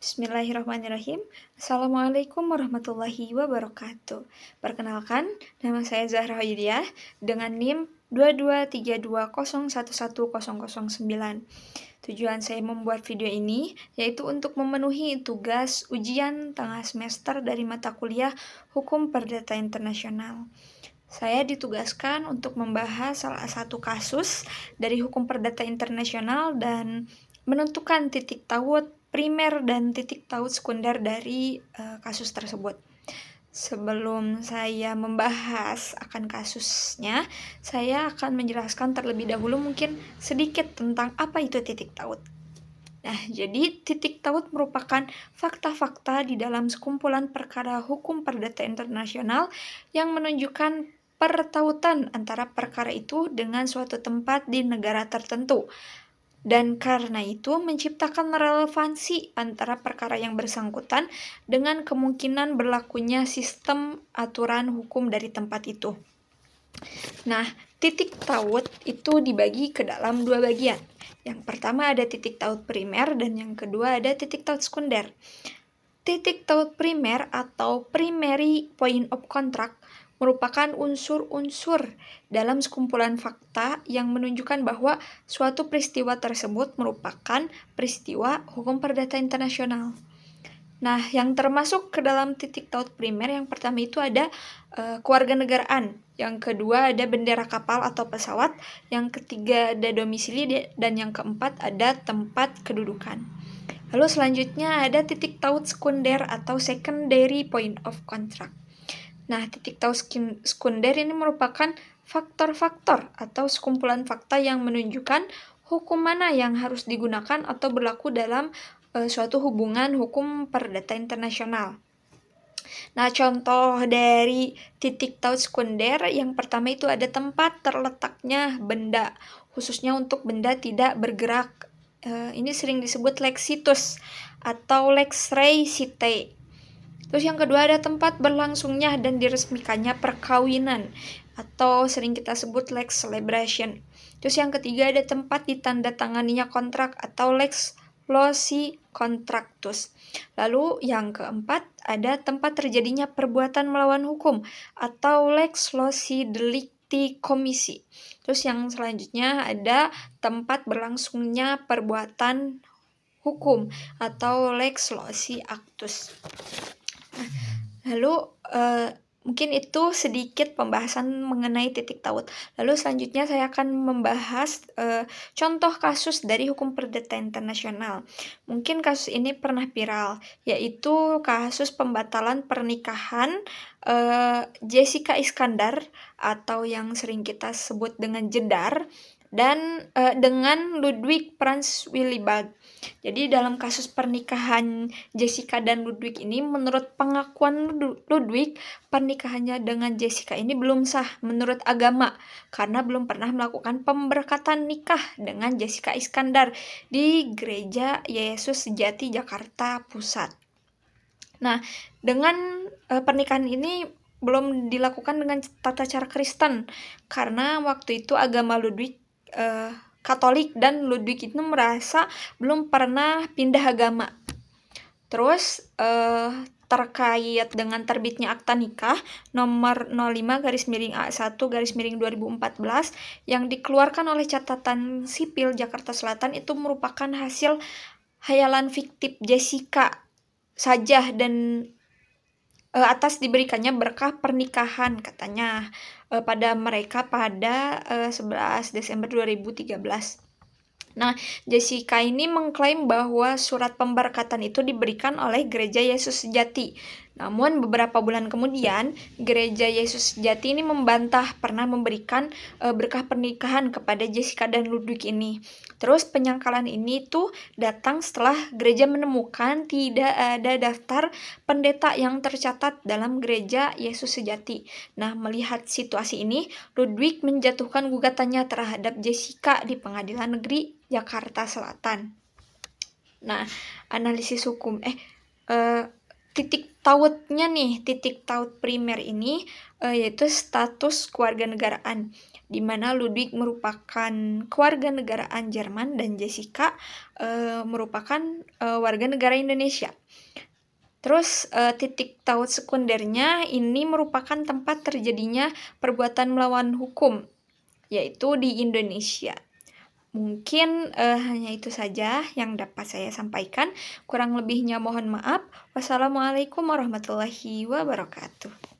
Bismillahirrahmanirrahim. Assalamualaikum warahmatullahi wabarakatuh. Perkenalkan, nama saya Zahra Hidayah dengan NIM 2232011009. Tujuan saya membuat video ini yaitu untuk memenuhi tugas ujian tengah semester dari mata kuliah Hukum Perdata Internasional. Saya ditugaskan untuk membahas salah satu kasus dari Hukum Perdata Internasional dan menentukan titik taut primer dan titik taut sekunder dari kasus tersebut. Sebelum saya membahas akan kasusnya, saya akan menjelaskan terlebih dahulu mungkin sedikit tentang apa itu titik taut. Nah, jadi titik taut merupakan fakta-fakta di dalam sekumpulan perkara hukum perdata internasional yang menunjukkan pertautan antara perkara itu dengan suatu tempat di negara tertentu. Dan karena itu menciptakan relevansi antara perkara yang bersangkutan dengan kemungkinan berlakunya sistem aturan hukum dari tempat itu. Nah, titik taut itu dibagi ke dalam dua bagian. Yang pertama ada titik taut primer dan yang kedua ada titik taut sekunder. Titik taut primer atau primary point of contact merupakan unsur-unsur dalam sekumpulan fakta yang menunjukkan bahwa suatu peristiwa tersebut merupakan peristiwa hukum perdata internasional. Nah, yang termasuk ke dalam titik taut primer yang pertama itu ada kewarganegaraan, yang kedua ada bendera kapal atau pesawat, yang ketiga ada domisili, dan yang keempat ada tempat kedudukan. Lalu selanjutnya ada titik taut sekunder atau secondary point of contact. Nah, titik taut sekunder ini merupakan faktor-faktor atau sekumpulan fakta yang menunjukkan hukum mana yang harus digunakan atau berlaku dalam suatu hubungan hukum perdata internasional. Nah, contoh dari titik taut sekunder yang pertama itu ada tempat terletaknya benda, khususnya untuk benda tidak bergerak. Ini sering disebut lex situs atau lex rei site. Terus yang kedua ada tempat berlangsungnya dan diresmikannya perkawinan atau sering kita sebut lex celebration. Terus yang ketiga ada tempat ditandatanganinya kontrak atau lex loci contractus. Lalu yang keempat ada tempat terjadinya perbuatan melawan hukum atau lex loci delicti commissi. Terus yang selanjutnya ada tempat berlangsungnya perbuatan hukum atau lex loci actus. Lalu mungkin itu sedikit pembahasan mengenai titik taut. Lalu selanjutnya saya akan membahas contoh kasus dari hukum perdata internasional. Mungkin kasus ini pernah viral, yaitu kasus pembatalan pernikahan Jessica Iskandar atau yang sering kita sebut dengan Jedar dan dengan Ludwig Franz Willibald. Jadi dalam kasus pernikahan Jessica dan Ludwig ini, menurut pengakuan Ludwig, pernikahannya dengan Jessica ini belum sah menurut agama karena belum pernah melakukan pemberkatan nikah dengan Jessica Iskandar di Gereja Yesus Sejati Jakarta Pusat. Nah, dengan pernikahan ini belum dilakukan dengan tata cara Kristen karena waktu itu agama Ludwig Katolik dan Ludwig itu merasa belum pernah pindah agama. Terus terkait dengan terbitnya Akta Nikah nomor 05/A1/2014 yang dikeluarkan oleh Catatan Sipil Jakarta Selatan itu merupakan hasil hayalan fiktif Jessica saja dan atas diberikannya berkah pernikahan katanya pada mereka pada 11 Desember 2013. Nah, Jessica ini mengklaim bahwa surat pemberkatan itu diberikan oleh Gereja Yesus Sejati. Namun beberapa bulan kemudian, Gereja Yesus Sejati ini membantah pernah memberikan berkah pernikahan kepada Jessica dan Ludwig ini. Terus penyangkalan ini tuh datang setelah gereja menemukan tidak ada daftar pendeta yang tercatat dalam Gereja Yesus Sejati. Nah, melihat situasi ini, Ludwig menjatuhkan gugatannya terhadap Jessica di Pengadilan Negeri Jakarta Selatan. Nah, analisis hukum Titik tautnya nih, titik taut primer ini, yaitu status kewarganegaraan, di mana Ludwig merupakan kewarganegaraan Jerman dan Jessica, merupakan, warga negara Indonesia. Terus, titik taut sekundernya ini merupakan tempat terjadinya perbuatan melawan hukum, yaitu di Indonesia. Mungkin, hanya itu saja yang dapat saya sampaikan, kurang lebihnya mohon maaf. Wassalamualaikum warahmatullahi wabarakatuh.